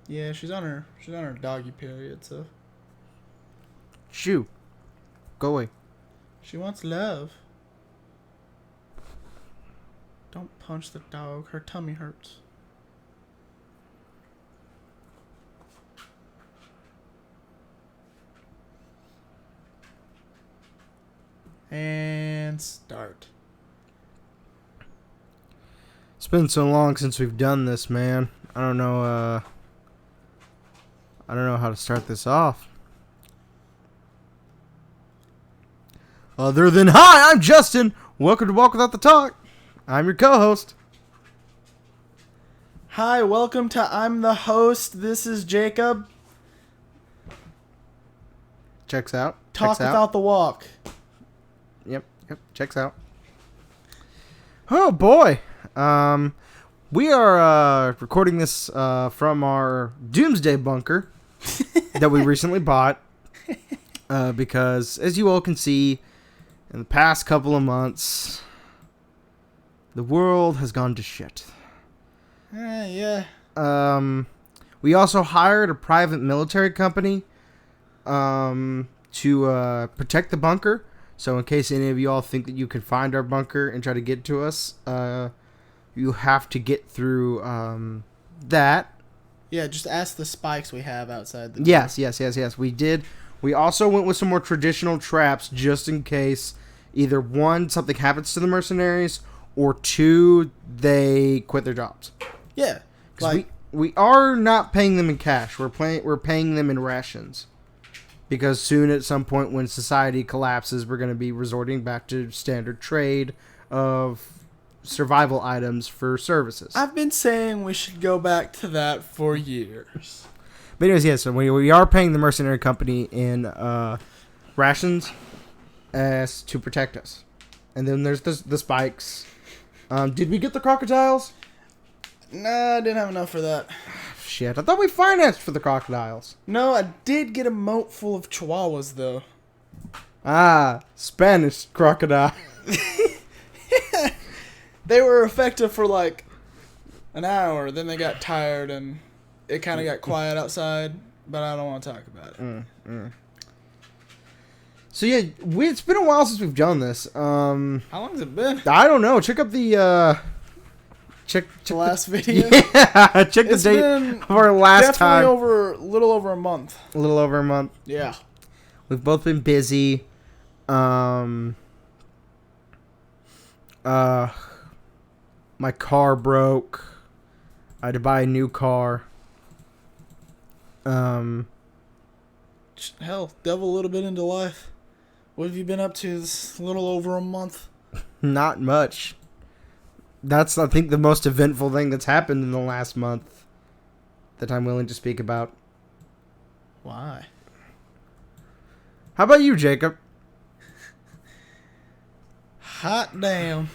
Yeah, she's on her doggy period, so Shoo. Go away. she wants love. Don't punch the dog. Her tummy hurts. And start. It's been so long since we've done this, man. I don't know how to start this off. Other than, hi, I'm Justin. Welcome to Walk Without the Talk. I'm your co-host. Hi, welcome to I'm the Host. This is Jacob. Checks out. Talk Checks out. without the walk. Yep, checks out. Oh, boy. We are recording this from our doomsday bunker that we recently bought because, as you all can see, in the past couple of months, the world has gone to shit. Yeah. We also hired a private military company to protect the bunker. So in case any of you all think that you can find our bunker and try to get to us, you have to get through that. Yeah, just ask the spikes we have outside the door. Yes. We did. We also went with some more traditional traps just in case either one, something happens to the mercenaries, or two, they quit their jobs. Yeah. Like, we are not paying them in cash. We're paying them in rations. Because soon at some point when society collapses, we're going to be resorting back to standard trade of survival items for services. I've been saying we should go back to that for years. But anyways, yes, so we are paying the mercenary company in rations as to protect us. And then there's the spikes. Did we get the crocodiles? Nah, I didn't have enough for that. Shit, I thought we financed for the crocodiles. No, I did get a moat full of chihuahuas, though. Ah, Spanish crocodile. They were effective for like an hour, then they got tired and it kind of got quiet outside, but I don't want to talk about it. So yeah, it's been a while since we've done this. How long has it been? I don't know. Check up the check The last video? Yeah, check the It's date been of our last time. Definitely a little over a month. A little over a month. Yeah. We've both been busy. My car broke. I had to buy a new car. Hell, delve a little bit into life. What have you been up to this little over a month? Not much. That's, I think, the most eventful thing that's happened in the last month that I'm willing to speak about. Why? How about you, Jacob? Hot damn.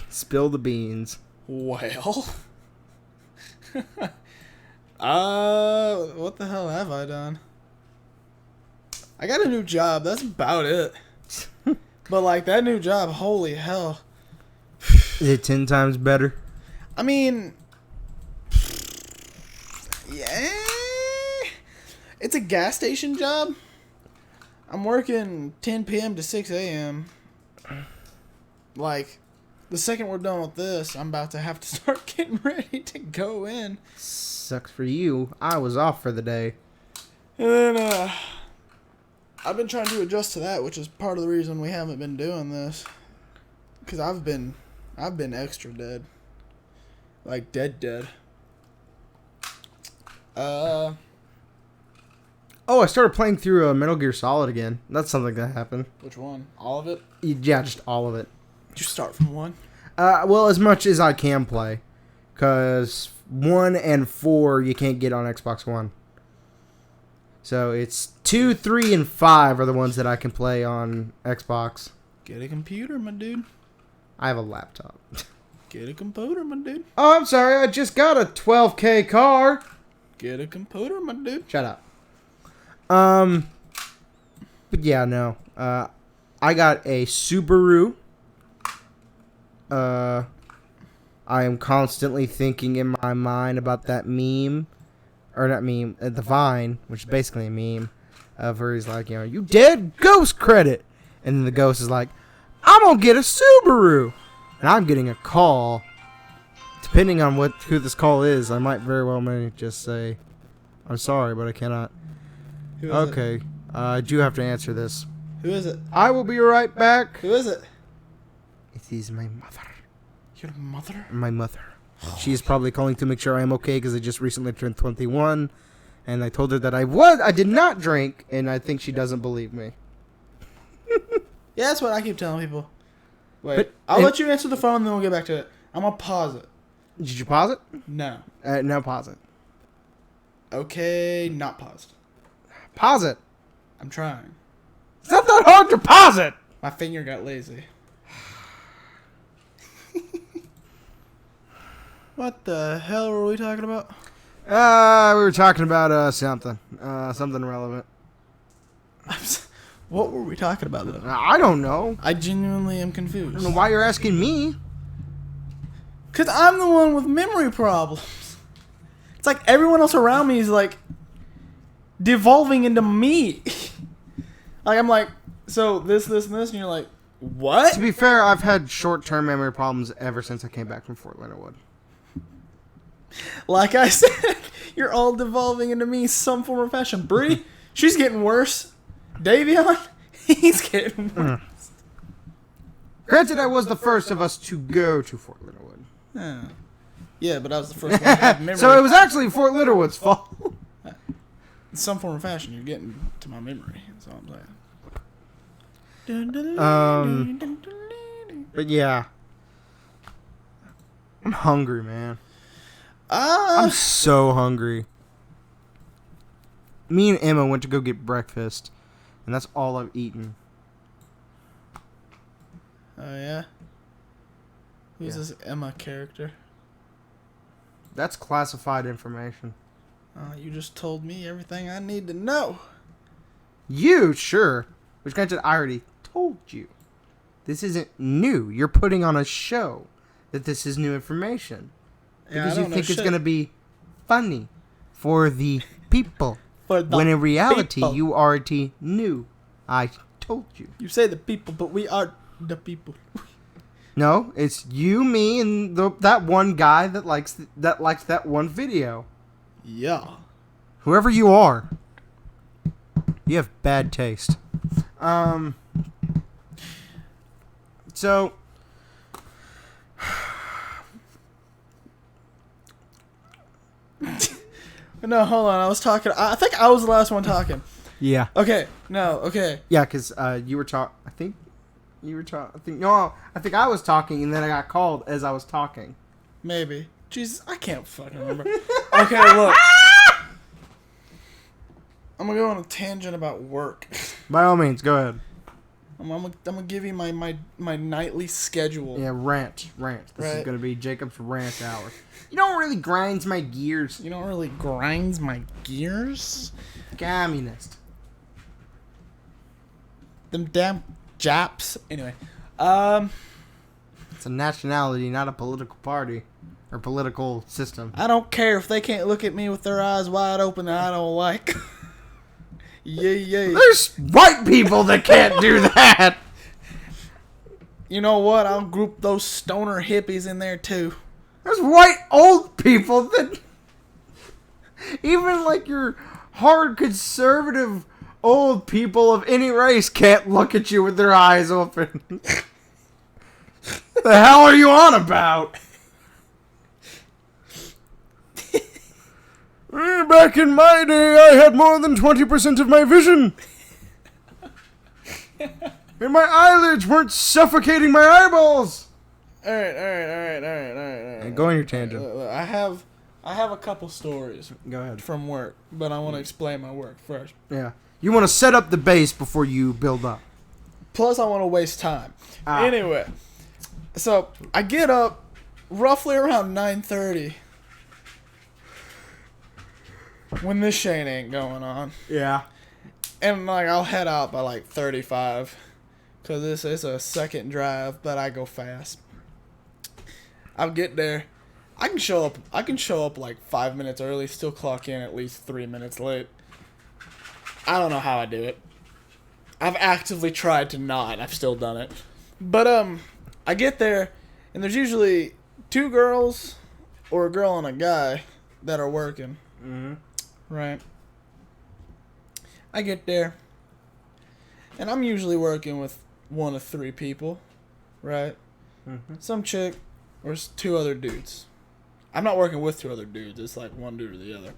Spill the beans. Well. What the hell have I done? I got a new job. That's about it. But, like, that new job, holy hell. Is it 10 times better? I mean, yeah. It's a gas station job. I'm working 10 p.m. to 6 a.m. Like, the second we're done with this, I'm about to have to start getting ready to go in. Sucks for you. I was off for the day. And then, I've been trying to adjust to that, which is part of the reason we haven't been doing this. Because I've been extra dead. Like, dead. Oh, I started playing through Metal Gear Solid again. That's something that happened. Which one? All of it? Yeah, just all of it. Did you start from 1? Well, as much as I can play. Because 1 and 4 you can't get on Xbox One. So it's 2, 3, and 5 are the ones that I can play on Xbox. Get a computer, my dude. I have a laptop. Get a computer, my dude. Oh, I'm sorry. I just got a 12K car. Get a computer, my dude. Shut up. But yeah, no. I got a Subaru. I am constantly thinking in my mind about that meme, or not meme, the Vine, which is basically a meme, of her. He's like, you dead? Ghost credit. And then the ghost is like, I'm gonna get a Subaru. And I'm getting a call. Depending on who this call is, I might very well may just say, I'm sorry, but I cannot. Who is Okay, I do have to answer this. Who is it? I will be right back. Who is it? It is my mother. Your mother? My mother. She is probably calling to make sure I am okay because I just recently turned 21. And I told her that I did not drink, and I think she doesn't believe me. Yeah, that's what I keep telling people. Wait, But- I'll and- let you answer the phone, and then we'll get back to it. I'm gonna pause it. Did you pause it? No. No, pause it. Okay, not paused. Pause it. I'm trying. It's not that hard to pause it. My finger got lazy. What the hell were we talking about? We were talking about something relevant. What were we talking about, though? I don't know. I genuinely am I don't confused. know why you're asking me. Because I'm the one with memory problems. It's like everyone else around me is like devolving into me. Like, I'm like, so this, and this, and you're like, what? To be fair, I've had short-term memory problems ever since I came back from Fort Leonard Wood. Like I said, you're all devolving into me some form or fashion. Bree, she's getting worse. Davion, he's getting worse. Granted, I was the first of us to go to Fort Leonard Wood. Yeah, but I was the first one to have memory. So it was actually Fort Leonard Wood's fault. In some form or fashion, you're getting to my memory. That's all I'm saying. But yeah. I'm hungry, man. I'm so hungry. Me and Emma went to go get breakfast, and that's all I've eaten. Oh, yeah? Who's this Emma character? That's classified information. You just told me everything I need to know. You, sure. Which granted, I already told you. This isn't new. You're putting on a show that this is new information. Because you think it's going to be funny for the people. When in reality, people. you already knew. I told you. You say the people, but we are the people. No, it's you, me, and that one guy that likes that one video. Yeah. Whoever you are, you have bad taste. So. No, hold on. I was talking. I think I was the last one talking. Yeah. Okay. No. Okay. Yeah, because you were talking. I think I was talking, and then I got called as I was talking. Maybe. Jesus, I can't fucking remember. Okay, look. I'm gonna go on a tangent about work. By all means, go ahead. I'm gonna give you my nightly schedule. Yeah, rant. This is gonna be Jacob's rant hour. You don't really grinds my gears. You don't really grinds my gears. Communist. Them damn Japs. Anyway, It's a nationality, not a political party or political system. I don't care if they can't look at me with their eyes wide open that I don't like. Yay. There's white people that can't do that. You know what? I'll group those stoner hippies in there too. There's white old people that even like your hard conservative old people of any race can't look at you with their eyes open. The hell are you on about? Back in my day, I had more than 20% of my vision. And my eyelids weren't suffocating my eyeballs. All right. Go on your tangent. I have a couple stories Go ahead. from work, but I want to explain my work first. Yeah. You want to set up the base before you build up. Plus, I want to waste time. Anyway, so I get up roughly around 9:30 when this shit ain't going on, Yeah. and like I'll head out by like 35 because this is a second drive, but I go fast. I'll get there. I can show up like 5 minutes early, still clock in at least 3 minutes late. I don't know how I do it. I've actively tried to not. I've still done it. But I get there, and there's usually 2 girls or a girl and a guy that are working. Mm-hmm. Right. I get there, and I'm usually working with 1 of 3 people. Right. Mm-hmm. Some chick or 2 other dudes. I'm not working with 2 other dudes. It's like 1 dude or the other.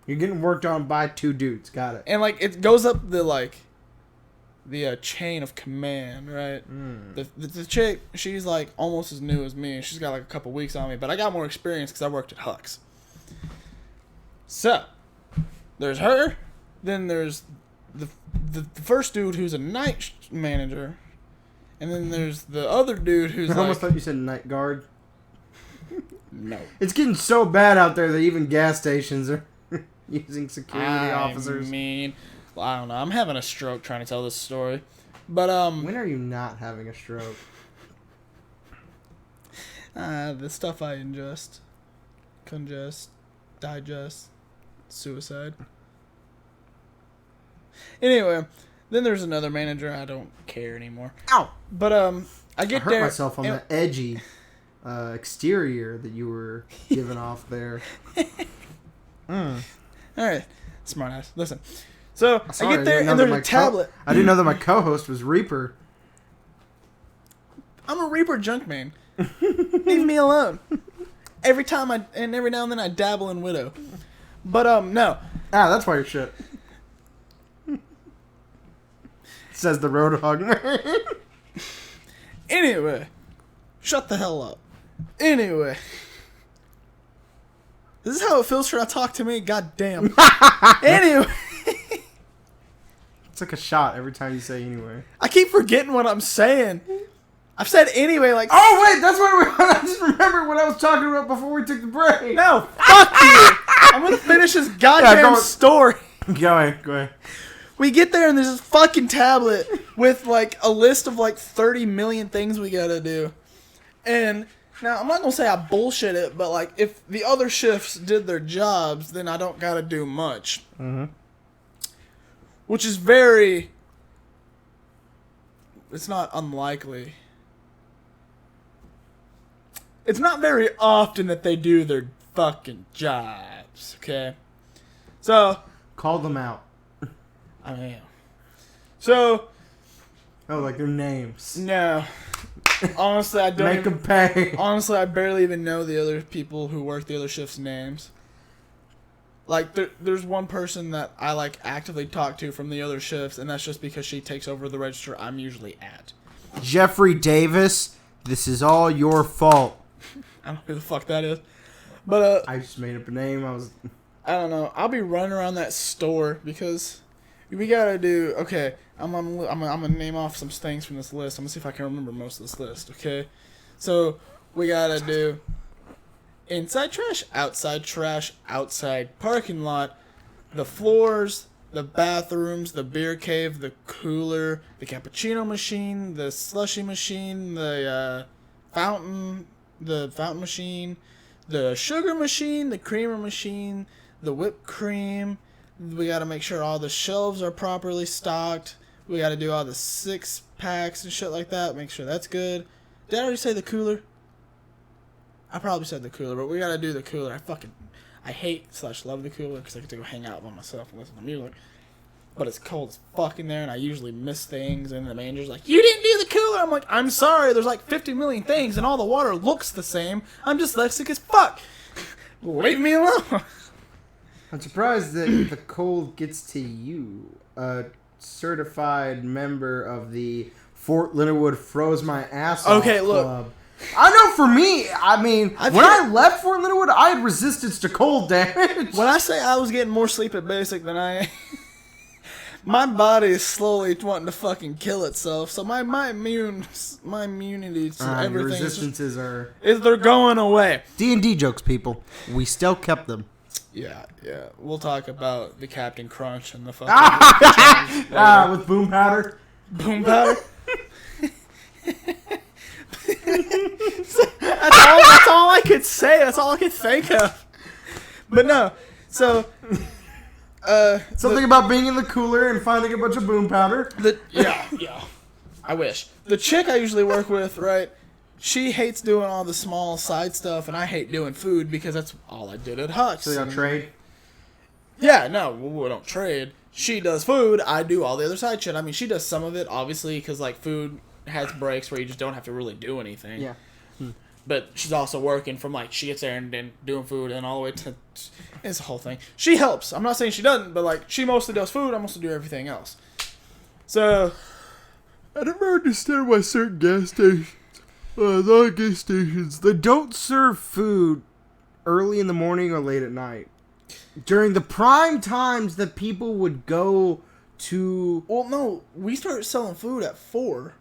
You're getting worked on by 2 dudes. Got it. And like it goes up the chain of command, right? The chick, she's like almost as new as me. She's got like a couple weeks on me, but I got more experience because I worked at Huck's. So there's her. Then there's the first dude who's a night manager, and then there's the other dude who's I almost thought you said night guard. No. It's getting so bad out there that even gas stations are using security officers. I mean, well, I don't know. I'm having a stroke trying to tell this story. But, when are you not having a stroke? The stuff I ingest. Congest. Digest. Suicide. Anyway, then there's another manager. I don't care anymore. Ow! But, I get hurt there. Myself on the edgy exterior that you were giving off there. Alright. Smart ass. Listen. So, Sorry, I get there and there's a tablet. I didn't know that my co-host was Reaper. I'm a Reaper junk man. Leave me alone. Every now and then I dabble in Widow. But, no. That's why you're shit. Says the Roadhog man. Anyway. Shut the hell up. Anyway. This is how it feels for you to talk to me? God damn. Anyway. It's like a shot every time you say anyway. I keep forgetting what I'm saying. I've said anyway like... Oh, wait, that's what I just remembered what I was talking about before we took the break. No, fuck you. I'm going to finish this goddamn story. Go ahead. We get there and there's this fucking tablet with like a list of like 30 million things we gotta do. And now I'm not gonna say I bullshit it, but like if the other shifts did their jobs, then I don't gotta do much. Mm-hmm. Which is very... It's not unlikely. It's not very often that they do their fucking jobs, okay? So... Call them out. I am. So... Oh, like their names. No. Honestly, I don't Make them pay. Honestly, I barely even know the other people who work the other shifts' names. Like, there's one person that I, like, actively talk to from the other shifts, and that's just because she takes over the register I'm usually at. Jeffrey Davis, this is all your fault. I don't know who the fuck that is. But, I just made up a name. I don't know. I'll be running around that store because we gotta do... Okay, I'm gonna name off some things from this list. I'm gonna see if I can remember most of this list, okay? So, we gotta do... Inside trash, outside parking lot, the floors, the bathrooms, the beer cave, the cooler, the cappuccino machine, the slushy machine, the fountain machine, the sugar machine, the creamer machine, the whipped cream. We gotta make sure all the shelves are properly stocked. We gotta do all the 6-packs and shit like that. Make sure that's good. Did I already say the cooler? I probably said the cooler, but we gotta do the cooler. I hate/love the cooler because I get to go hang out by myself and listen to music. But it's cold as fuck in there, and I usually miss things, and the manager's like, "You didn't do the cooler!" I'm like, "I'm sorry, there's like 50 million things, and all the water looks the same. I'm dyslexic as fuck. Leave me alone." I'm surprised that the cold gets to you, a certified member of the Fort Leonard Wood Froze My Ass Off Okay, look. Club. I know for me, I mean, I left Fort Leonard Wood, I had resistance to cold damage. When I say I was getting more sleep at basic than I am, my body is slowly wanting to fucking kill itself. So my immunity to everything your resistances they're going away. D&D jokes, people. We still kept them. Yeah. We'll talk about the Captain Crunch and the fucking with boom powder. Boom powder. That's all I could say. That's all I could think of. But no. So, something about being in the cooler and finding a bunch of boom powder. Yeah. I wish. The chick I usually work with, right? She hates doing all the small side stuff, and I hate doing food because that's all I did at Huck's. So you don't trade? Yeah, no, we don't trade. She does food, I do all the other side shit. I mean, she does some of it, obviously, because, like, food has breaks where you just don't have to really do anything. Yeah. But she's also working from, like, she gets there and then doing food and all the way to... It's a whole thing. She helps. I'm not saying she doesn't, but, like, she mostly does food. I mostly do everything else. So, I never understand why certain gas stations, a lot of gas stations, they don't serve food early in the morning or late at night. During the prime times that people would go to... Well, no, we start selling food at 4.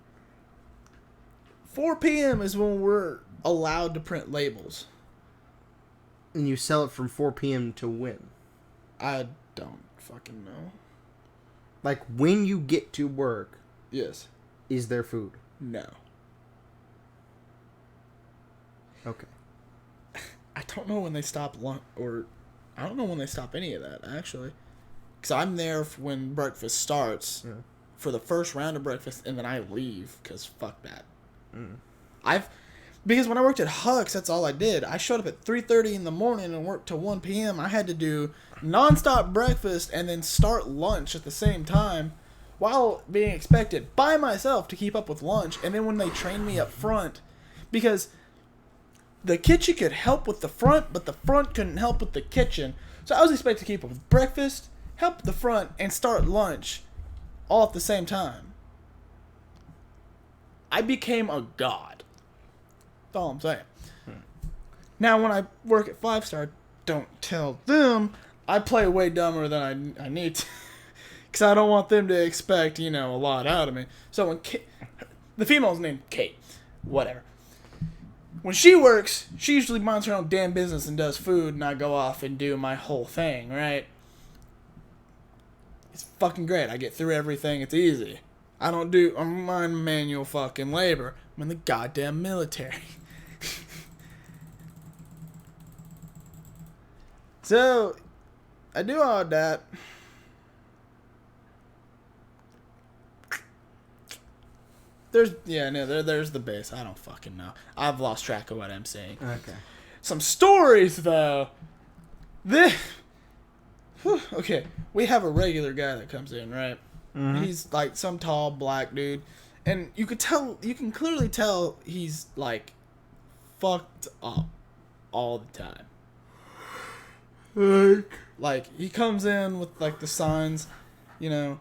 4 p.m. is when we're allowed to print labels. And you sell it from 4 p.m. to when? I don't fucking know. Like, when you get to work... Yes. Is there food? No. Okay. I don't know when they stop lunch, or I don't know when they stop any of that, actually. Because I'm there when breakfast starts for the first round of breakfast, and then I leave, because fuck that. Because when I worked at Huck's, that's all I did. I showed up at 3:30 in the morning and worked till 1 p.m. I had to do nonstop breakfast and then start lunch at the same time while being expected by myself to keep up with lunch. And then when they trained me up front, because the kitchen could help with the front, but the front couldn't help with the kitchen. So I was expected to keep up with breakfast, help the front, and start lunch all at the same time. I became a god. That's all I'm saying. Now, when I work at 5-Star, don't tell them. I play way dumber than I need to. Because I don't want them to expect, a lot out of me. So when the female's named Kate. Whatever. When she works, she usually minds her own damn business and does food, and I go off and do my whole thing, right? It's fucking great. I get through everything. It's easy. I'm on manual fucking labor. I'm in the goddamn military. So, I do all that. There's the base. I don't fucking know. I've lost track of what I'm saying. Okay. Some stories, though. Okay, we have a regular guy that comes in, right? Mm-hmm. He's like some tall black dude, and you can clearly tell he's like fucked up all the time. Like he comes in with like the signs, You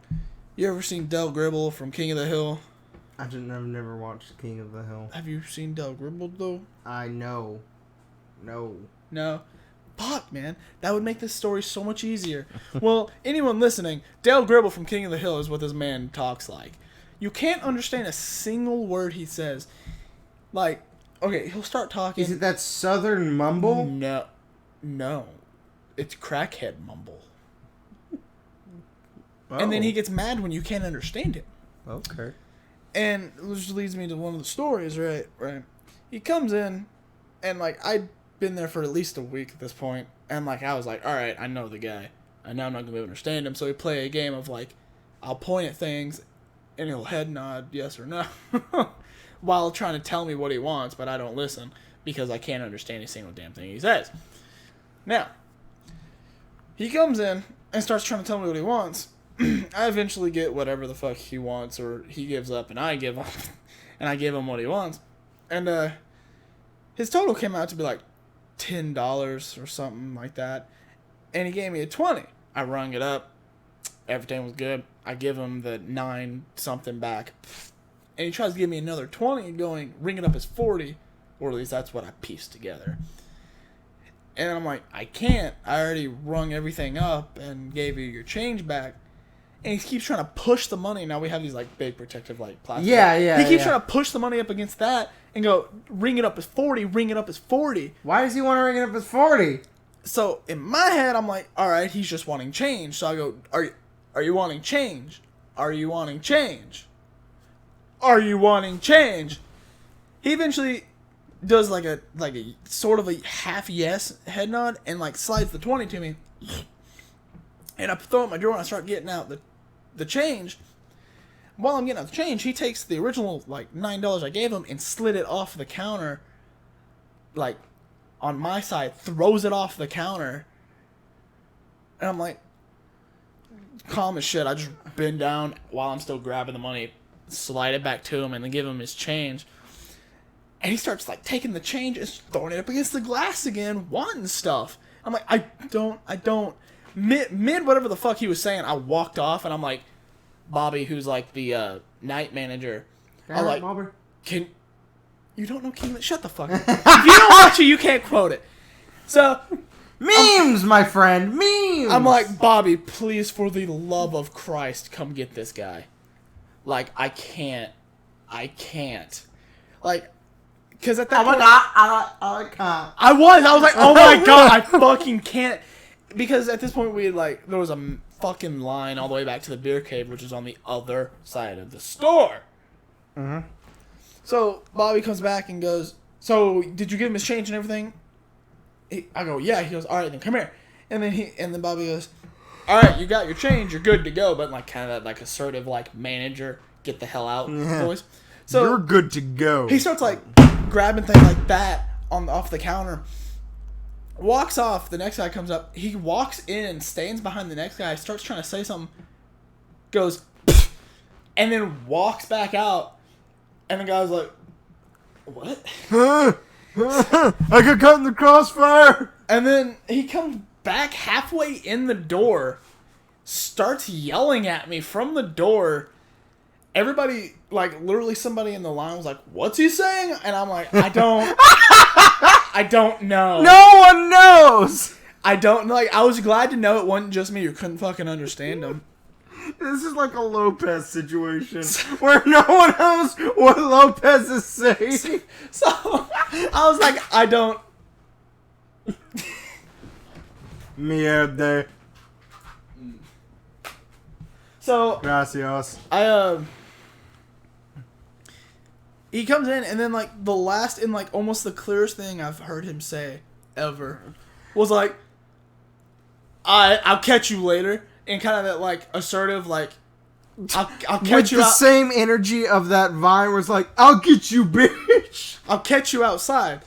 ever seen Del Gribble from King of the Hill? I've never watched King of the Hill. Have you seen Del Gribble though? I know. No. Fuck, man. That would make this story so much easier. Well, anyone listening, Del Gribble from King of the Hill is what this man talks like. You can't understand a single word he says. Like, okay, he'll start talking. Is it that southern mumble? No. It's crackhead mumble. Oh. And then he gets mad when you can't understand him. Okay. And which leads me to one of the stories, right? He comes in, and, like, I'd been there for at least a week at this point, and, like, I was like, alright, I know the guy. I know I'm not going to be able to understand him, so we play a game of, like, I'll point at things, and he'll head nod yes or no, while trying to tell me what he wants, but I don't listen, because I can't understand a single damn thing he says. Now, he comes in and starts trying to tell me what he wants. I eventually get whatever the fuck he wants, or he gives up and I give up, and I give him what he wants. And his total came out to be like $10 or something like that, and he gave me a 20. I rung it up. Everything was good. I give him the 9 something back, and he tries to give me another 20, going ring it up as 40, or at least that's what I pieced together. And I'm like, I can't. I already rung everything up and gave you your change back. And he keeps trying to push the money. Now we have these like big protective like plastic. Yeah. He keeps trying to push the money up against that and go, ring it up as 40, ring it up as 40. Why does he want to ring it up as 40? So in my head, I'm like, all right, he's just wanting change. So I go, are you wanting change? Are you wanting change? Are you wanting change? He eventually does like a sort of a half yes head nod and like slides the 20 to me. And I throw it in my drawer and I start getting out the change. While I'm getting out the change, he takes the original like $9 I gave him and slid it off the counter, like on my side, throws it off the counter. And I'm like, calm as shit. I just bend down while I'm still grabbing the money, slide it back to him, and then give him his change. And he starts like taking the change and throwing it up against the glass again, wanting stuff. I'm like, I don't. Mid whatever the fuck he was saying, I walked off and I'm like, Bobby, who's like the night manager, I'm like, Bobby. You don't know King? Shut the fuck up. If you don't watch it, you can't quote it. So memes, my friend, memes. I'm like, Bobby, please, for the love of Christ, come get this guy. Like, I can't. Like, because at that point, I can't. I was like, oh my god, I fucking can't. Because at this point, we had like, there was a fucking line all the way back to the beer cave, which is on the other side of the store. Mm-hmm. So Bobby comes back and goes, so did you give him his change and everything? I go, yeah. He goes, all right, then come here. And then Bobby goes, all right, you got your change, you're good to go. But like kind of that like assertive like manager, get the hell out voice. So you're good to go. He starts like grabbing things like that off the counter. Walks off. The next guy comes up. He walks in, stands behind the next guy, starts trying to say something, goes, and then walks back out. And the guy's like, what? I got caught in the crossfire. And then he comes back halfway in the door, starts yelling at me from the door. Everybody, like, literally somebody in the line was like, what's he saying? And I'm like, I don't know. No one knows. I don't, like, I was glad to know it wasn't just me who couldn't fucking understand him. This is like a Lopez situation where no one knows what Lopez is saying. So, I was like, I don't. Mierde. So, gracias. He comes in, and then, like, the last and, like, almost the clearest thing I've heard him say ever was, like, I'll catch you later. And kind of that, like, assertive, like, I'll catch you with the out. Same energy of that Vine where it's like, I'll get you, bitch. I'll catch you outside.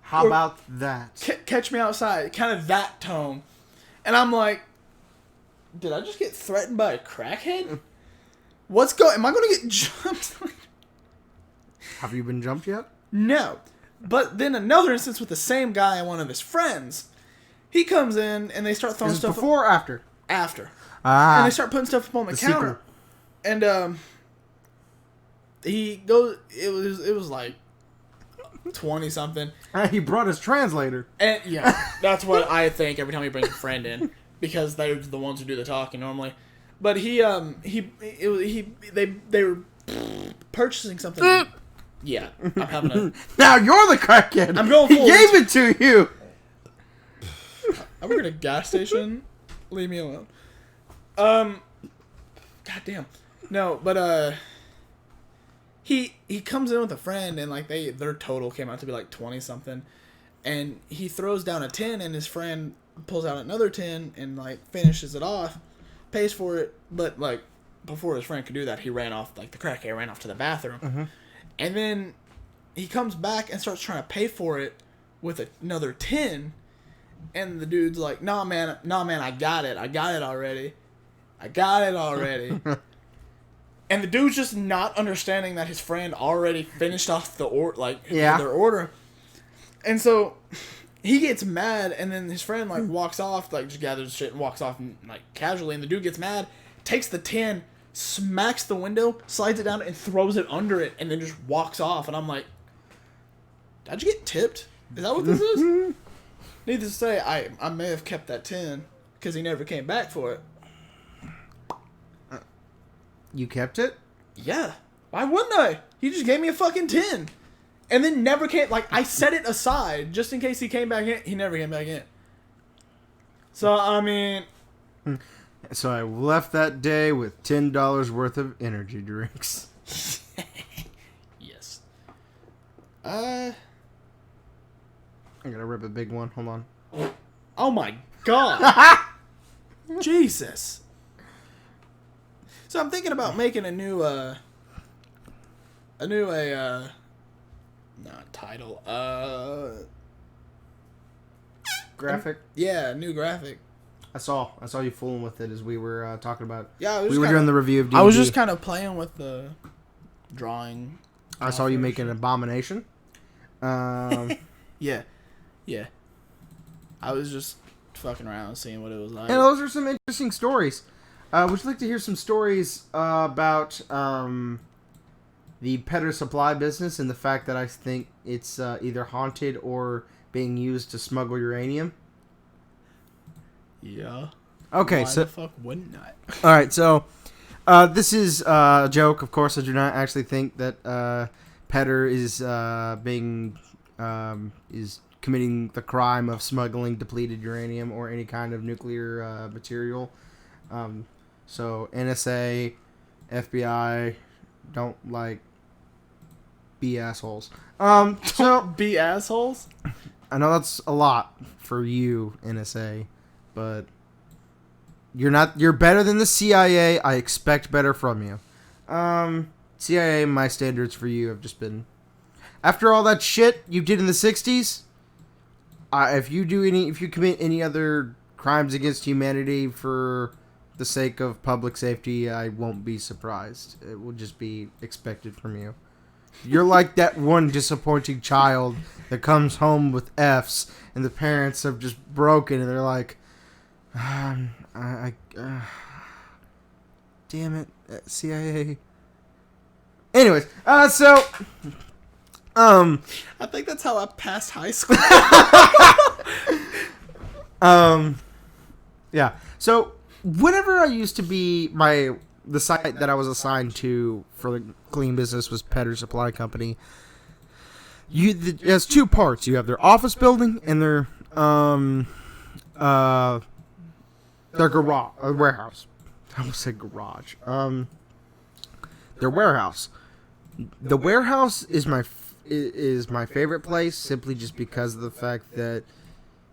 How about that? Catch me outside. Kind of that tone. And I'm like, did I just get threatened by a crackhead? Am I going to get jumped? Have you been jumped yet? No. But then another instance with the same guy and one of his friends. He comes in and they start throwing stuff. Before or after? After. Ah. And they start putting stuff up on the counter. Sequel. And he goes, it was like 20 something. He brought his translator. And yeah, that's what I think every time he brings a friend in, because they're the ones who do the talking normally. But they were purchasing something. Yeah, I'm having a. Now you're the crackhead. I'm going. He gave it to you. I work at a gas station. Leave me alone. God damn. No, but he comes in with a friend, and like their total came out to be like 20 something, and he throws down a 10, and his friend pulls out another 10 and like finishes it off, pays for it, but like before his friend could do that, he ran off, like the crackhead ran off to the bathroom. Mm-hmm. And then he comes back and starts trying to pay for it with another 10. And the dude's like, nah, man, I got it already. And the dude's just not understanding that his friend already finished off their order. And so he gets mad, and then his friend like walks off, like just gathers shit and walks off like casually. And the dude gets mad, takes the 10, smacks the window, slides it down, and throws it under it, and then just walks off. And I'm like, did you get tipped? Is that what this is? Needless to say, I may have kept that 10 because he never came back for it. You kept it? Yeah. Why wouldn't I? He just gave me a fucking 10. And then never came... Like, I set it aside just in case he came back in. He never came back in. So, I mean... So I left that day with $10 worth of energy drinks. Yes. I gotta rip a big one. Hold on. Oh my god. Jesus. So I'm thinking about making a new not title, Graphic. Yeah, a new graphic. I saw you fooling with it as we were talking about. Yeah, we were doing the review of D&D. I was just kind of playing with the drawing. I saw you make an abomination. Yeah. I was just fucking around, seeing what it was like. And those are some interesting stories. Would you like to hear some stories about the Petter Supply business and the fact that I think it's either haunted or being used to smuggle uranium? Yeah. Okay, Why the fuck wouldn't I? All right, so this is a joke. Of course, I do not actually think that Petter is is committing the crime of smuggling depleted uranium or any kind of nuclear material. So NSA, FBI, don't be assholes. So Be assholes? I know that's a lot for you, NSA, but you're better than the CIA. I expect better from you. CIA, my standards for you have just been, after all that shit you did in the 60s, if you commit any other crimes against humanity for the sake of public safety, I won't be surprised. It will just be expected from you. You're like that one disappointing child that comes home with F's and the parents have just broken and they're like, damn it, CIA. Anyways, I think that's how I passed high school. Yeah. So whenever I used to be the site that I was assigned to for the clean business was Petter Supply Company. It has two parts. You have their office building and their garage, warehouse. I almost said garage. Their warehouse. The warehouse is my favorite place simply just because of the fact that,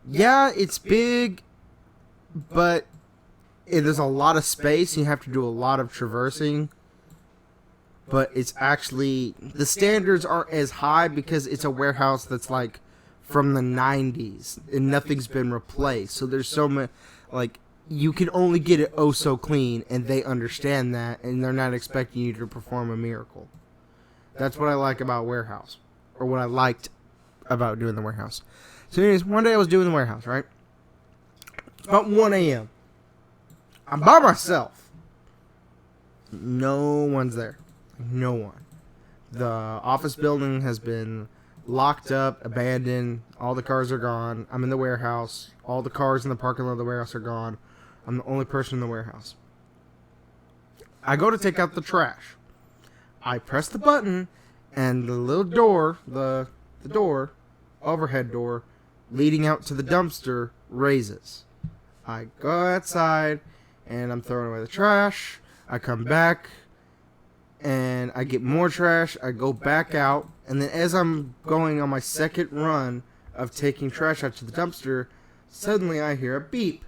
yeah, it's big, but there's a lot of space. You have to do a lot of traversing. But it's actually, the standards aren't as high because it's a warehouse that's like from the 90s and nothing's been replaced. So there's so much, you can only get it oh so clean, and they understand that, and they're not expecting you to perform a miracle. That's what I like about warehouse, or what I liked about doing the warehouse. So anyways, one day I was doing the warehouse, right? It's about 1 a.m. I'm by myself. No one's there. No one. The office building has been locked up, abandoned. All the cars are gone. I'm in the warehouse. All the cars in the parking lot of the warehouse are gone. I'm the only person in the warehouse. I go to take out the trash. I press the button, and the little door, the door, overhead door, leading out to the dumpster, raises. I go outside, and I'm throwing away the trash. I come back, and I get more trash. I go back out, and then as I'm going on my second run of taking trash out to the dumpster, suddenly I hear a beep.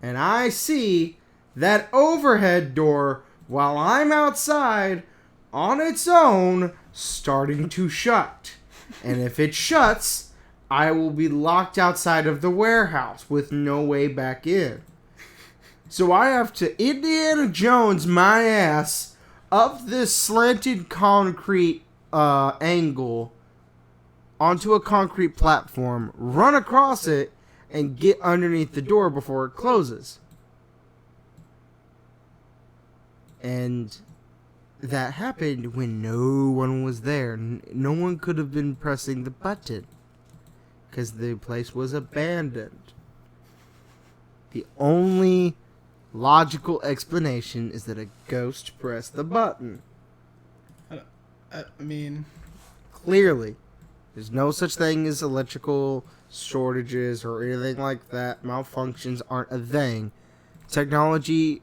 And I see that overhead door, while I'm outside, on its own, starting to shut. And if it shuts, I will be locked outside of the warehouse with no way back in. So I have to Indiana Jones my ass up this slanted concrete angle onto a concrete platform, run across it, and get underneath the door before it closes. And that happened when no one was there. No one could have been pressing the button because the place was abandoned. The only logical explanation is that a ghost pressed the button. I mean, clearly, there's no such thing as electrical shortages or anything like that. Malfunctions aren't a thing. Technology,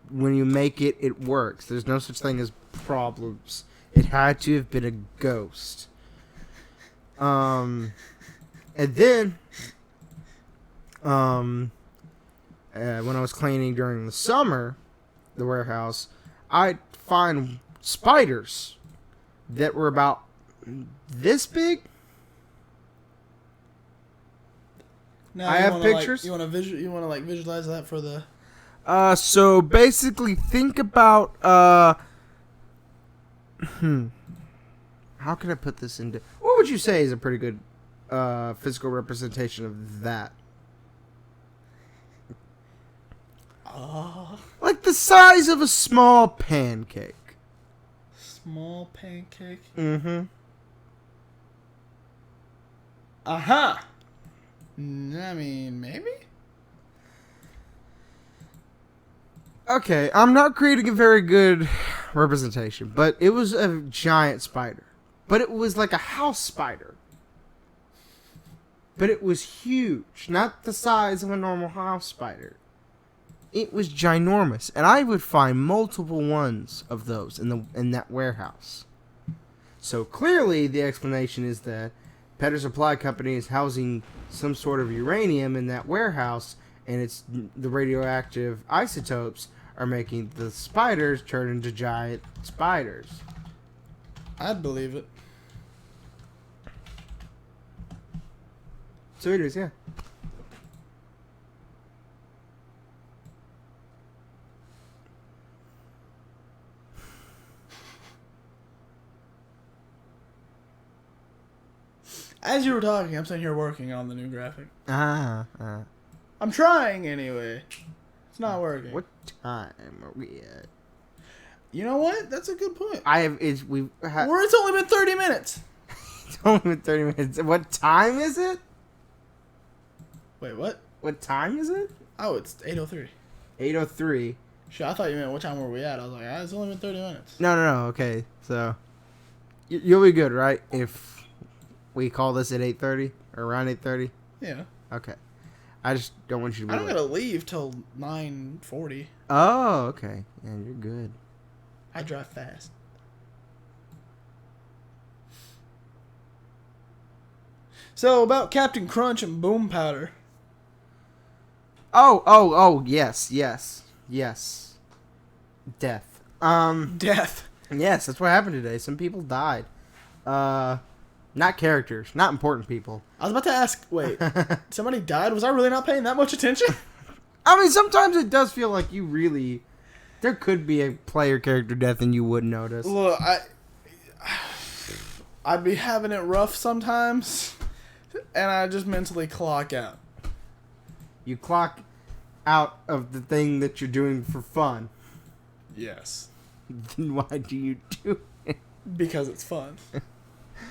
when you make it, it works. There's no such thing as problems. It had to have been a ghost. And then, when I was cleaning during the summer, the warehouse, I'd find spiders that were about this big. Now, I have pictures. You want to visualize that for the. So basically, think about how can I put this into? What would you say is a pretty good physical representation of that? Like the size of a small pancake. Small pancake? Mm-hmm. Uh-huh. I mean, maybe? Okay, I'm not creating a very good representation, but it was a giant spider. But it was like a house spider. But it was huge, not the size of a normal house spider. It was ginormous, and I would find multiple ones of those in that warehouse. So clearly, the explanation is that Petter Supply Company is housing some sort of uranium in that warehouse, and it's the radioactive isotopes are making the spiders turn into giant spiders. I'd believe it. So it is, yeah. As you were talking, I'm sitting here working on the new graphic. I'm trying anyway. It's not working. What time are we at? You know what? That's a good point. It's only been 30 minutes. It's only been 30 minutes. What time is it? Wait, what? What time is it? Oh, it's 8:03. 8:03. Shit, I thought you meant what time were we at? I was like, it's only been 30 minutes. No. Okay, so you'll be good, right? If we call this at 8:30 or around 8:30. Yeah. Okay. I just don't want you to be I don't late. gotta leave till 9:40. Oh, okay. Yeah, you're good. I drive fast. So, about Captain Crunch and Boom Powder. Oh, yes. Death. Death. Yes, that's what happened today. Some people died. Not characters, not important people. I was about to ask, wait, somebody died? Was I really not paying that much attention? I mean, sometimes it does feel like there could be a player character death and you wouldn't notice. Look, I'd be having it rough sometimes, and I just mentally clock out. You clock out of the thing that you're doing for fun. Yes. Then why do you do it? Because it's fun.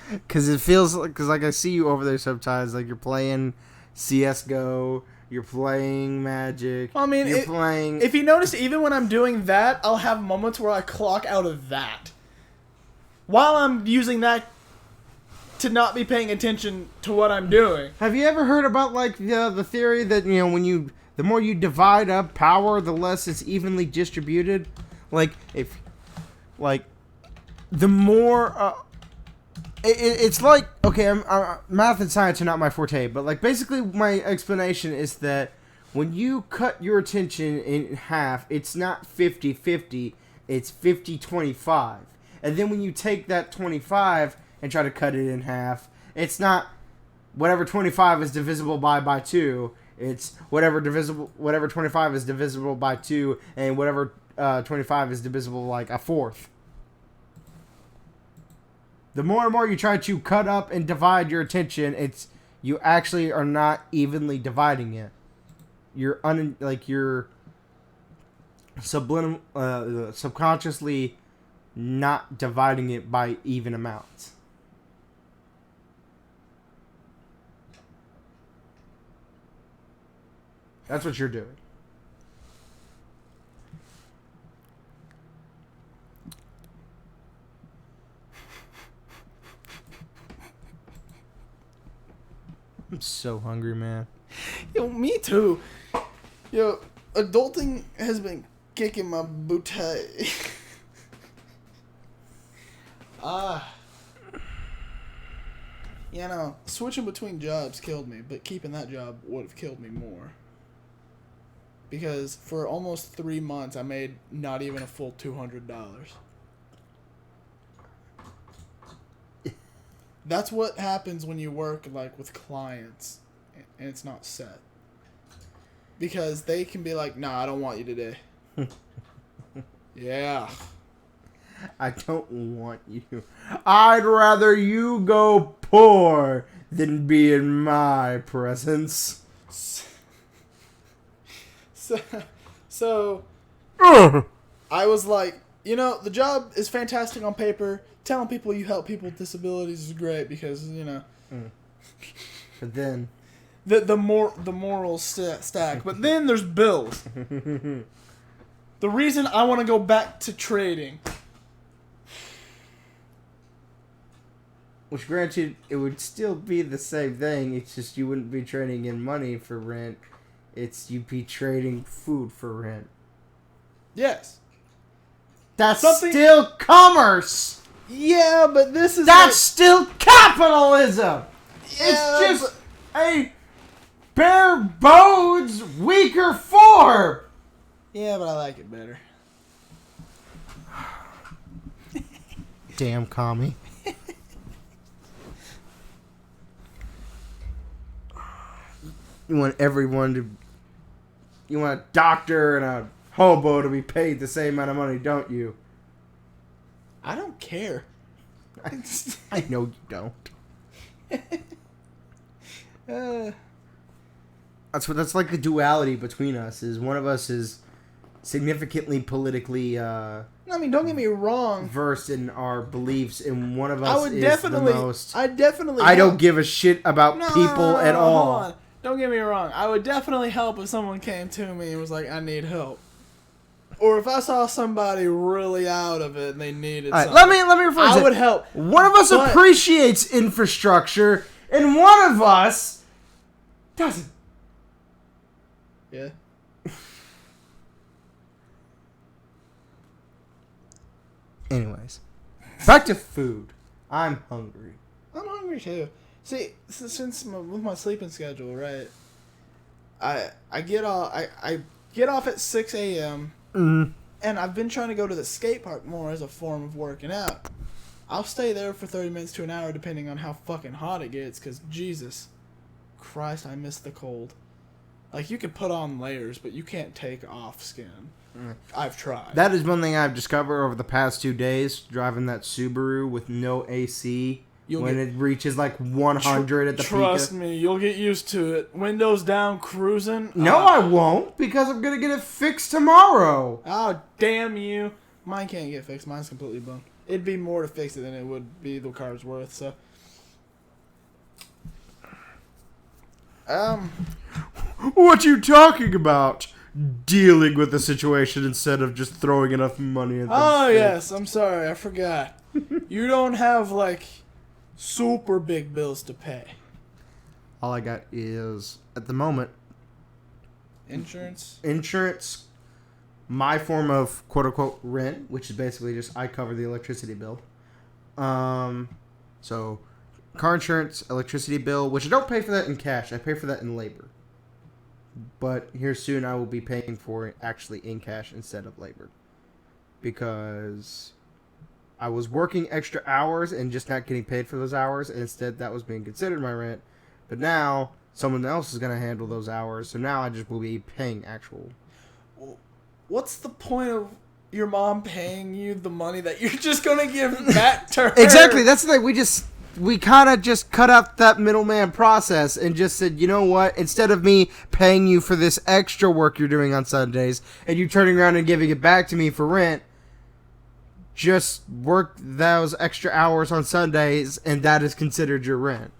Because it feels like I see you over there sometimes, like you're playing CSGO, you're playing Magic. Well, I mean, if you notice, even when I'm doing that, I'll have moments where I clock out of that. While I'm using that to not be paying attention to what I'm doing. Have you ever heard about like the theory that the more you divide up power, the less it's evenly distributed? Like the more. It's like, okay, math and science are not my forte, but like basically my explanation is that when you cut your attention in half, it's not 50-50, it's 50-25. And then when you take that 25 and try to cut it in half, it's not whatever 25 is divisible by 2, it's whatever 25 is divisible by 2, and whatever 25 is divisible like a fourth. The more and more you try to cut up and divide your attention, you actually are not evenly dividing it. You're subconsciously not dividing it by even amounts. That's what you're doing. I'm so hungry, man. Yo, me too. Yo, adulting has been kicking my booty. You know, switching between jobs killed me, but keeping that job would have killed me more. Because for almost 3 months, I made not even a full $200. That's what happens when you work like with clients and it's not set. Because they can be like, nah, I don't want you today. Yeah. I don't want you. I'd rather you go poor than be in my presence. So I was like, you know, the job is fantastic on paper. Telling people you help people with disabilities is great because, you know. But then the moral stack. But then there's bills. The reason I want to go back to trading. Which, granted, it would still be the same thing. It's just you wouldn't be trading in money for rent. You'd be trading food for rent. Yes. That's still commerce. Yeah, but this is... That's still capitalism. Yeah, it's just a bare bones weaker form. Yeah, but I like it better. Damn commie. You want everyone to... You want a doctor and a hobo to be paid the same amount of money, don't you? I don't care. I know you don't. That's like the duality between us. Is one of us is significantly politically I mean, don't get me wrong, versed in our beliefs, and one of us is the most... I don't give a shit about people at all. Hold on. Don't get me wrong. I would definitely help if someone came to me and was like, I need help. Or if I saw somebody really out of it and they needed something. Let me rephrase it. I would help. One of us appreciates infrastructure, and one of us doesn't. Yeah. Anyways, back to food. I'm hungry. I'm hungry too. See, since with my sleeping schedule, right? I get off at 6 a.m. Mm-hmm. And I've been trying to go to the skate park more as a form of working out. I'll stay there for 30 minutes to an hour depending on how fucking hot it gets, because Jesus Christ, I miss the cold. Like, you can put on layers, but you can't take off skin. I've tried. That is one thing I've discovered over the past 2 days, driving that Subaru with no AC. It reaches like 100 at the peak. Trust me, you'll get used to it. Windows down, cruising. No, I won't, because I'm going to get it fixed tomorrow. Oh, damn you. Mine can't get fixed. Mine's completely blown. It'd be more to fix it than it would be the car's worth, so. What you talking about? Dealing with the situation instead of just throwing enough money at them. Oh, yes. I'm sorry. I forgot. You don't have, like, super big bills to pay. All I got is, at the moment... Insurance, my form of quote-unquote rent, which is basically just I cover the electricity bill. So, car insurance, electricity bill, which I don't pay for that in cash. I pay for that in labor. But here soon I will be paying for it actually in cash instead of labor. Because I was working extra hours and just not getting paid for those hours. And instead that was being considered my rent. But now someone else is going to handle those hours. So now I just will be paying actual. What's the point of your mom paying you the money that you're just going to give back to her? Exactly. That's the thing. We kind of just cut out that middleman process and just said, you know what? Instead of me paying you for this extra work you're doing on Sundays and you turning around and giving it back to me for rent, just work those extra hours on Sundays and that is considered your rent.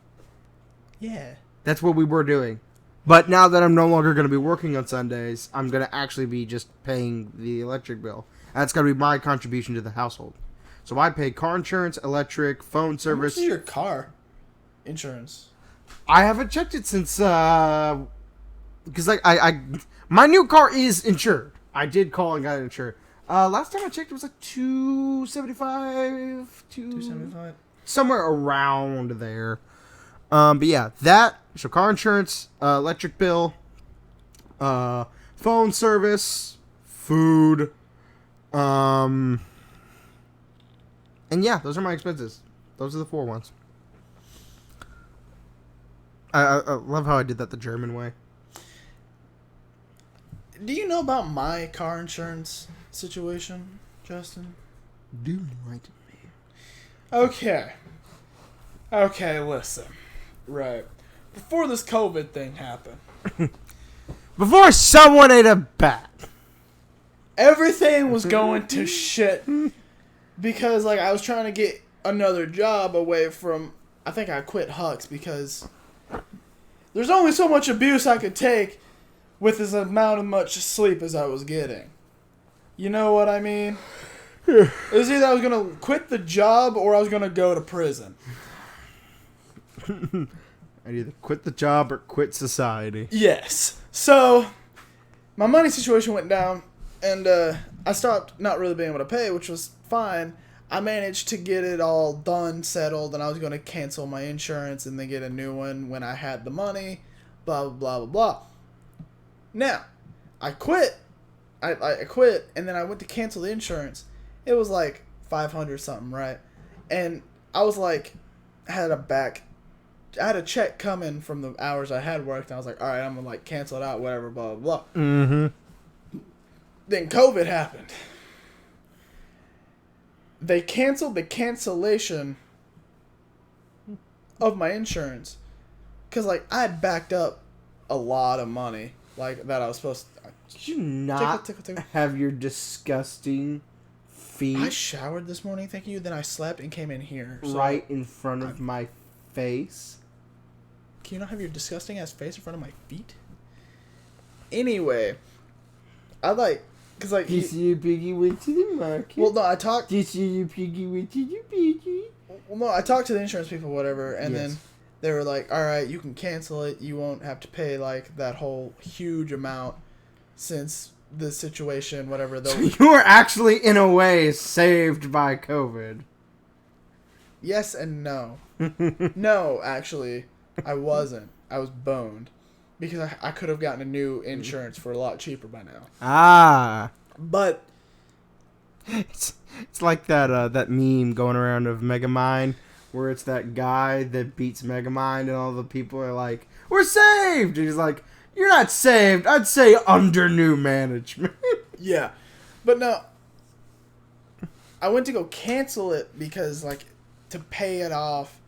Yeah. That's what we were doing. But now that I'm no longer going to be working on Sundays, I'm going to actually be just paying the electric bill. That's going to be my contribution to the household. So I pay car insurance, electric, phone service. How much is your car insurance? I haven't checked it since, because my new car is insured. I did call and got it insured. Last time I checked, it was like $275. $275. Somewhere around there. But yeah, so car insurance, electric bill, phone service, food, and yeah, those are my expenses. Those are the 4 ones. I love how I did that the German way. Do you know about my car insurance situation, Justin? Do enlighten me. Okay, listen. Right. Before this COVID thing happened, Before someone ate a bat. everything was going to shit because, like, I was trying to get another job away from... I think I quit Hux because there's only so much abuse I could take with as amount of much sleep as I was getting. You know what I mean? It was either I was going to quit the job or I was going to go to prison. I'd either quit the job or quit society. Yes. So, my money situation went down, and I stopped not really being able to pay, which was fine. I managed to get it all done, settled, and I was going to cancel my insurance and then get a new one when I had the money, blah, blah, blah, blah, blah. Now, I quit. I quit, and then I went to cancel the insurance. It was like $500 something, right? And I was like, I had a check coming from the hours I had worked, and I was like, all right, I'm going to like cancel it out, whatever, blah, blah, blah. Mm-hmm. Then COVID happened. They canceled the cancellation of my insurance because, like, I had backed up a lot of money, like, that I was supposed to... Did you not have your disgusting feet I showered this morning, thank you, then I slept and came in here. So right in front of my face? Can you not have your disgusting ass face in front of my feet? Anyway, I like... Because, like... This year, Piggy went to the market. Well, no, I talked... This year, Piggy went to the piggy. Well, no, I talked to the insurance people, whatever, and Yes. then they were like, all right, you can cancel it. You won't have to pay, like, that whole huge amount since the situation, whatever. So you were actually, in a way, saved by COVID. Yes and no. No, actually, I wasn't. I was boned. Because I could have gotten a new insurance for a lot cheaper by now. Ah. But... It's like that meme going around of Megamind, where it's that guy that beats Megamind and all the people are like, we're saved! And he's like, you're not saved. I'd say under new management. Yeah. But no, I went to go cancel it because, like, to pay it off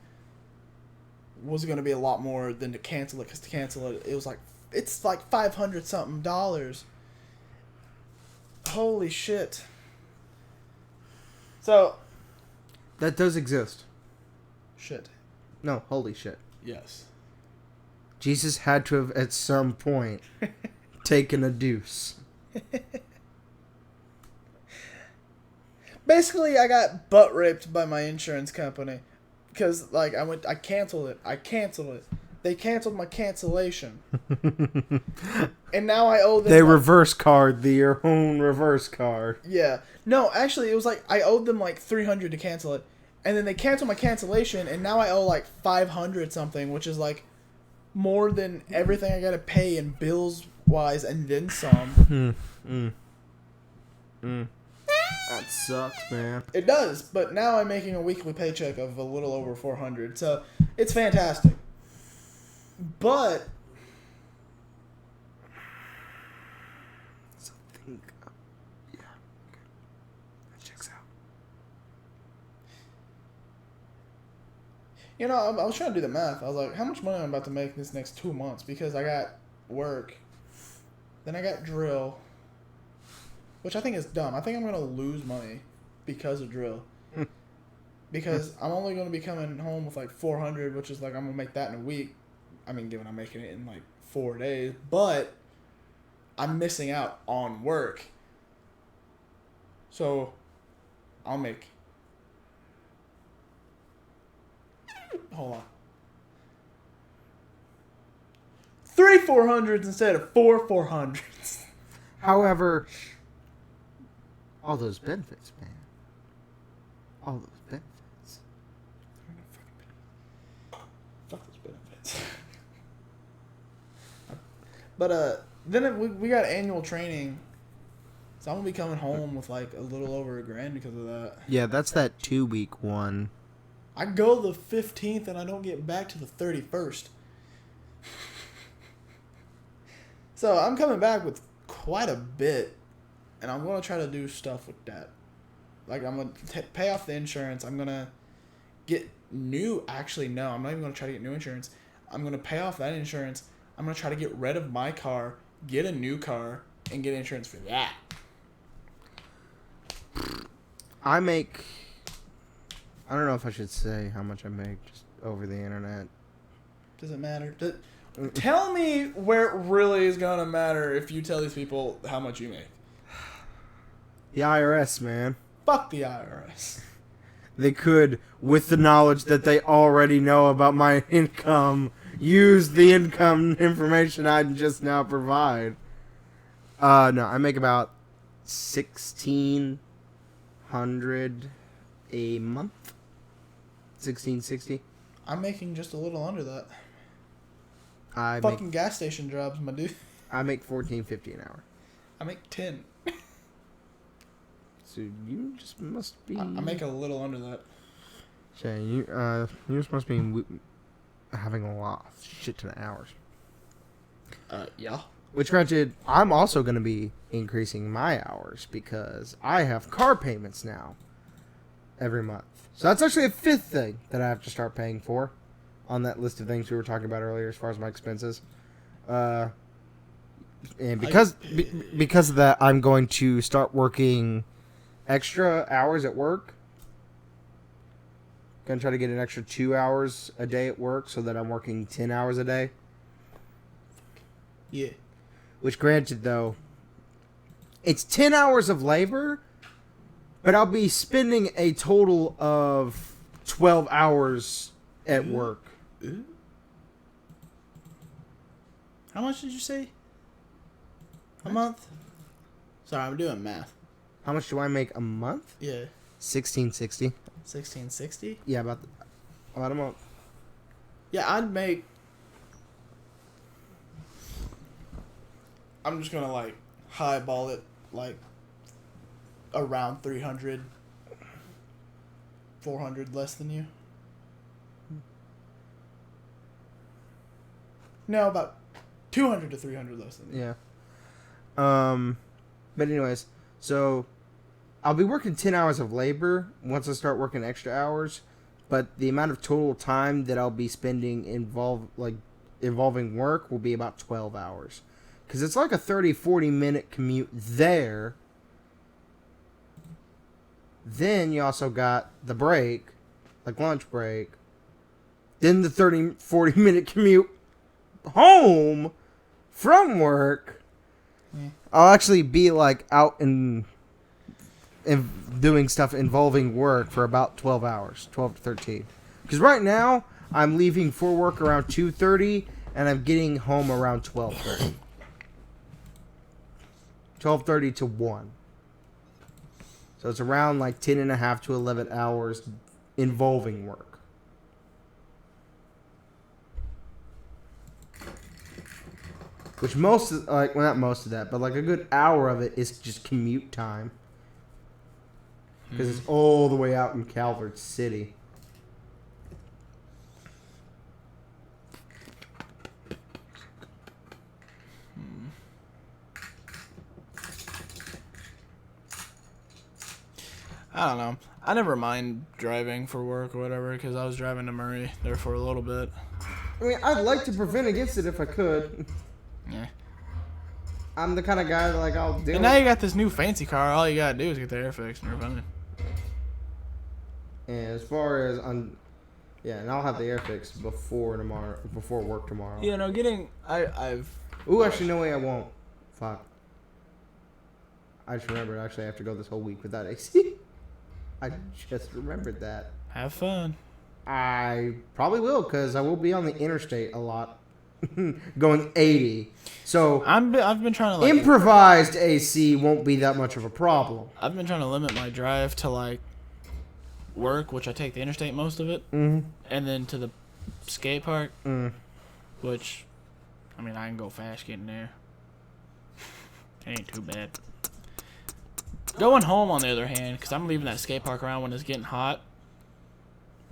was going to be a lot more than to cancel it, because to cancel it, it was like, it's like $500 something. Holy shit. So. That does exist. Shit. No, holy shit. Yes. Jesus had to have, at some point, taken a deuce. Basically, I got butt raped by my insurance company. Because, like, I canceled it. They canceled my cancellation. And now I owe them... They reverse card your own reverse card. Yeah. No, actually, it was like, I owed them, like, $300 to cancel it. And then they canceled my cancellation, and now I owe, like, $500 something, which is, like, more than everything I gotta pay in bills-wise, and then some. That sucks, man. It does, but now I'm making a weekly paycheck of a little over $400, so it's fantastic. But Something, yeah, that checks out. you know, I was trying to do the math. I was like, how much money am I about to make this next 2 months? Because I got work, then I got drill, which I think is dumb. I think I'm gonna lose money because of drill. Because I'm only going to be coming home with like $400, which is like I'm going to make that in a week. I mean, given I'm making it in like 4 days. But I'm missing out on work. So I'll make... Hold on. 3 $400s instead of 4 $400s. However, all those benefits, man. All those benefits. Fuck those benefits. But then we got annual training, so I'm gonna be coming home with like a little over $1,000 because of that. Yeah, that's that 2-week one. I go the 15th and I don't get back to the 31st. So I'm coming back with quite a bit, and I'm gonna try to do stuff with that. Like I'm gonna pay off the insurance. I'm gonna get new. Actually, no, I'm not even gonna try to get new insurance. I'm gonna pay off that insurance. I'm gonna try to get rid of my car, get a new car, and get insurance for that. I don't know if I should say how much I make just over the internet. Does it matter? Tell me where it really is gonna matter if you tell these people how much you make. The IRS, man. Fuck the IRS. They could, with the knowledge that they already know about my income, use the income information I just now provide. No, I make about $1,600 a month. $1,660. I'm making just a little under that. I Fucking gas station jobs, my dude. make $14.50 an hour. I make 10. So you just must be. I make a little under that. Okay, you just must be having a lot of shit ton of hours. Yeah. Which, granted, I'm also going to be increasing my hours because I have car payments now every month. So that's actually a 5th thing that I have to start paying for on that list of things we were talking about earlier as far as my expenses. And because of that, I'm going to start working extra hours at work. Gonna try to get an extra 2 hours a day at work so that I'm working 10 hours a day. Yeah. Which, granted, though, it's 10 hours of labor, but I'll be spending a total of 12 hours at work. How much did you say? A month? Sorry, I'm doing math. How much do I make a month? Yeah. $1,660. $1,660? Yeah, about a month. Yeah, I'd make... I'm just gonna, like, highball it, like, around 300, 400 less than you. No, about 200 to 300 less than you. Yeah. But anyways, so I'll be working 10 hours of labor once I start working extra hours, but the amount of total time that I'll be spending involving work will be about 12 hours. Because it's like a 30-40 minute commute there. Then you also got the break, like lunch break. Then the 30-40 minute commute home from work. Yeah. I'll actually be like out and doing stuff involving work for about 12 hours, 12 to 13. Because right now I'm leaving for work around 2:30 and I'm getting home around 12:30. 12:30 to 1. So it's around like 10 and a half to 11 hours involving work. Which not most of that, but like a good hour of it is just commute time. Because it's all the way out in Calvert City. I don't know. I never mind driving for work or whatever because I was driving to Murray there for a little bit. I mean, I'd like to prevent against it if I could. Yeah. I'm the kind of guy that like I'll do. And now you got this new fancy car. All you gotta do is get the air fixed and you're fine. And as far as and I'll have the air fixed before work tomorrow. Yeah, no, I've. Ooh, actually, no way, I won't. Fuck. I just remembered. Actually, I have to go this whole week without AC. I just remembered that. Have fun. I probably will, because I will be on the interstate a lot, going 80. So I've been trying to improvised AC won't be that much of a problem. I've been trying to limit my drive to like work, which I take the interstate most of it, Mm-hmm. and then to the skate park, which, I mean, I can go fast getting there. It ain't too bad. Going home, on the other hand, because I'm leaving that skate park around when it's getting hot.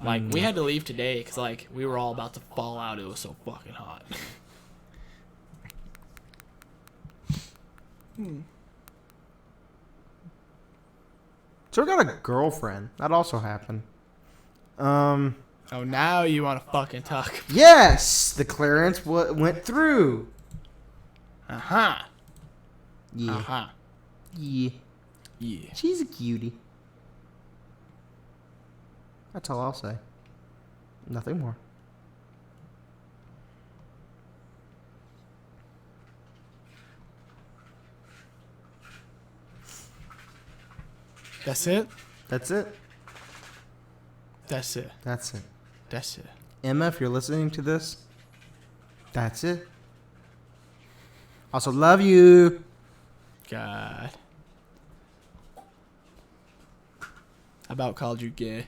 Like, we had to leave today because, like, we were all about to fall out. It was so fucking hot. So we got a girlfriend. That also happened. Oh, now you want to fucking talk. Yes! The clearance went through. Uh-huh. Yeah. Uh-huh. Yeah. Yeah. She's a cutie. That's all I'll say. Nothing more. That's it? That's it. That's it. That's it. That's it. Emma, if you're listening to this, that's it. Also, love you. God. I about called you gay.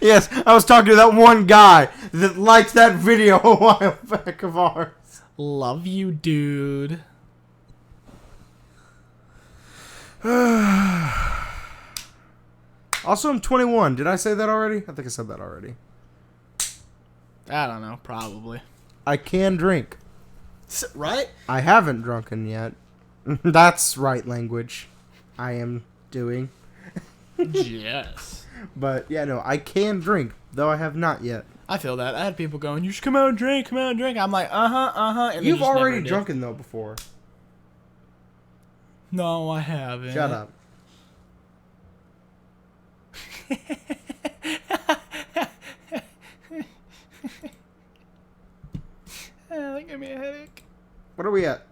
Yes, I was talking to that one guy that liked that video a while back of ours. Love you, dude. Also, I'm 21. Did I say that already? I think I said that already. I don't know. Probably. I can drink. Right? I haven't drunken yet. That's right language. I am doing. Yes. But, yeah, no, I can drink, though I have not yet. I feel that. I had people going, you should come out and drink, come out and drink. I'm like, uh-huh. And You've already drunken, though, before. No, I haven't. Shut up. That gave me a headache. What are we at?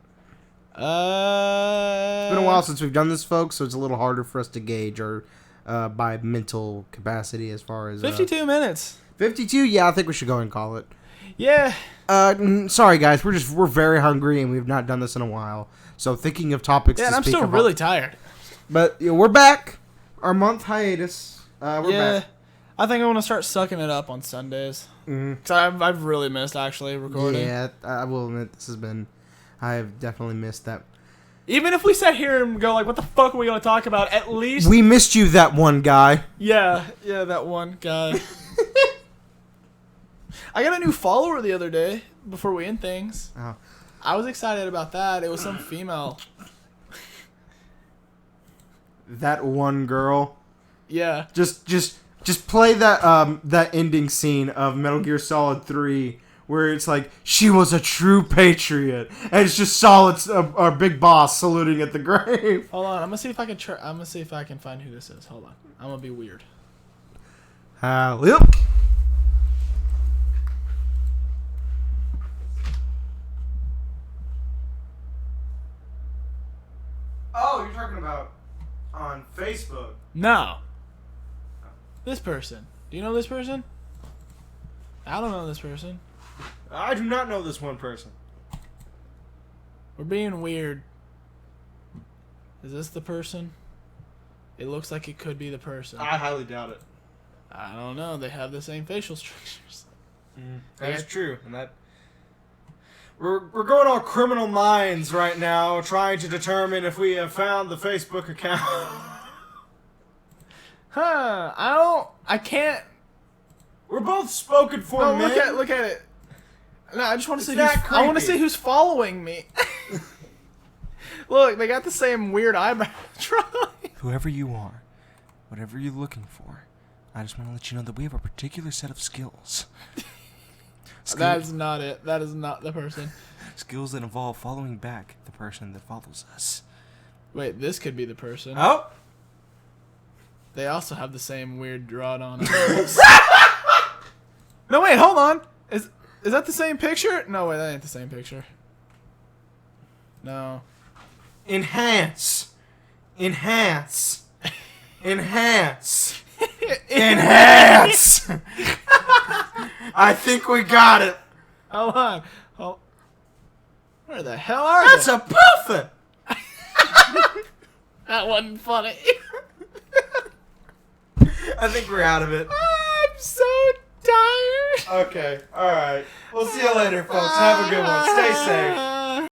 It's been a while since we've done this, folks, so it's a little harder for us to gauge our by mental capacity as far as 52 minutes. 52. Yeah, I think we should go and call it. Yeah. Sorry guys, we're very hungry and we've not done this in a while. So thinking of topics. Yeah, to and I'm speak still about. really tired. But you know, we're back. Our month hiatus. We're back. I think I want to start sucking it up on Sundays. Because I've really missed actually recording. Yeah, I will admit I have definitely missed that. Even if we sat here and go like, what the fuck are we going to talk about? At least... We missed you, that one guy. Yeah, that one guy. I got a new follower the other day before we end things. Oh. I was excited about that. It was some female. That one girl. Yeah. Just play that ending scene of Metal Gear Solid 3 where it's like, she was a true patriot, and it's just Solid, our big boss, saluting at the grave. Hold on, I'm gonna see if I can I'm gonna see if I can find who this is. Hold on, I'm gonna be weird. Yep. Oh, you're talking about on Facebook. No. This person. Do you know this person? I don't know this person. I do not know this one person. We're being weird. Is this the person? It looks like it could be the person. I highly doubt it. I don't know. They have the same facial structures. That is true, and that we're going on Criminal Minds right now, trying to determine if we have found the Facebook account. I can't. We're both spoken for, No, man. look at it. No, I just want to see. that I want to creepy. see who's following me. Look, they got the same weird eyebrow. Whoever you are, whatever you're looking for, I just want to let you know that we have a particular set of skills. That is not it. That is not the person. Skills that involve following back the person that follows us. Wait, this could be the person. Oh. They also have the same weird drawing on eyes. No, wait, hold on. Is that the same picture? No, wait, that ain't the same picture. No. Enhance. Enhance. Enhance. Enhance. I think we got it. Hold on. Oh. Where the hell are That's they? a puffin. That wasn't funny. I think we're out of it. I'm so tired. Okay, alright. We'll see you later, folks. Have a good one. Stay safe.